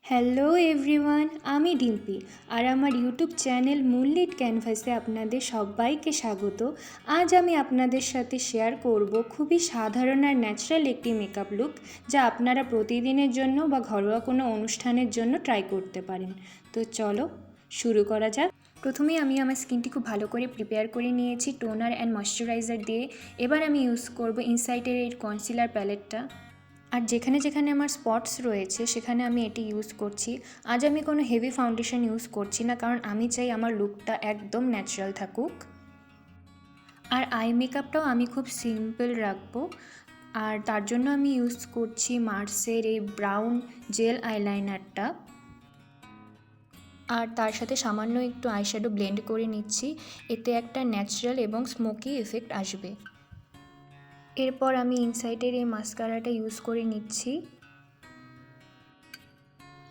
Hello everyone, আমি ডিম্পি আর আমার YouTube channel moonlit ক্যানভাসে আপনাদের সবাইকে স্বাগত। আজ আমি আপনাদের সাথে শেয়ার করব খুবই সাধারণ আর ন্যাচারাল একটি মেকআপ লুক, যা আপনারা প্রতিদিনের জন্য বা ঘরোয়া কোনো অনুষ্ঠানের জন্য ট্রাই করতে পারেন। তো চলো শুরু করা যাক। প্রথমেই আমি আমার স্কিনটি খুব ভালো করে প্রিপেয়ার করে নিয়েছি টোনার অ্যান্ড ময়শ্চারাইজার দিয়ে। এবার আমি ইউজ করব ইনসাইটের এই কনসিলার প্যালেটটা। আর যেখানে যেখানে আমার স্পটস রয়েছে সেখানে আমি এটি ইউজ করছি। আজ আমি কোনো হেভি ফাউন্ডেশন ইউজ করছি না, কারণ আমি চাই আমার লুকটা একদম ন্যাচারাল থাকুক। আর আই মেকআপটাও আমি খুব সিম্পল রাখবো, আর তার জন্য আমি ইউজ করছি মার্সের এই ব্রাউন জেল আইলাইনারটা। আর তার সাথে সামান্য একটু আইশ্যাডো ব্লেন্ড করে নিচ্ছি, এতে একটা ন্যাচারাল এবং স্মোকি এফেক্ট আসবে। এরপর আমি ইনসাইটের এই মাস্কারাটা ইউজ করে নিচ্ছি।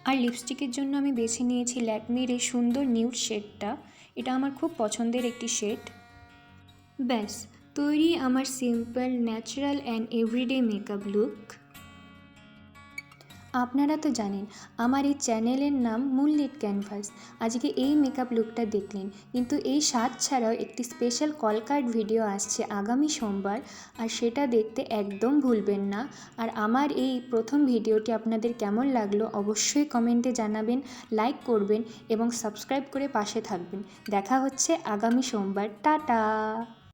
আর লিপস্টিকের জন্য আমি বেছে নিয়েছি ল্যাকমির এই সুন্দর নিউড শেডটা। এটা আমার খুব পছন্দের একটি শেড। ব্যাস তৈরি আমার simple natural and everyday makeup look. আপনারা তো জানেন আমার এই চ্যানেলের নাম মুনলিট ক্যানভাস। আজকে এই মেকআপ লুকটা দেখলেন, কিন্তু এই স্বাদ ছাড়াও একটি স্পেশাল কলকার্ড ভিডিও আসছে আগামী সোমবার, আর সেটা দেখতে একদম ভুলবেন না। আর আমার এই প্রথম ভিডিওটি আপনাদের কেমন লাগলো অবশ্যই কমেন্টে জানাবেন, লাইক করবেন এবং সাবস্ক্রাইব করে পাশে থাকবেন। দেখা হচ্ছে আগামী সোমবার। টাটা।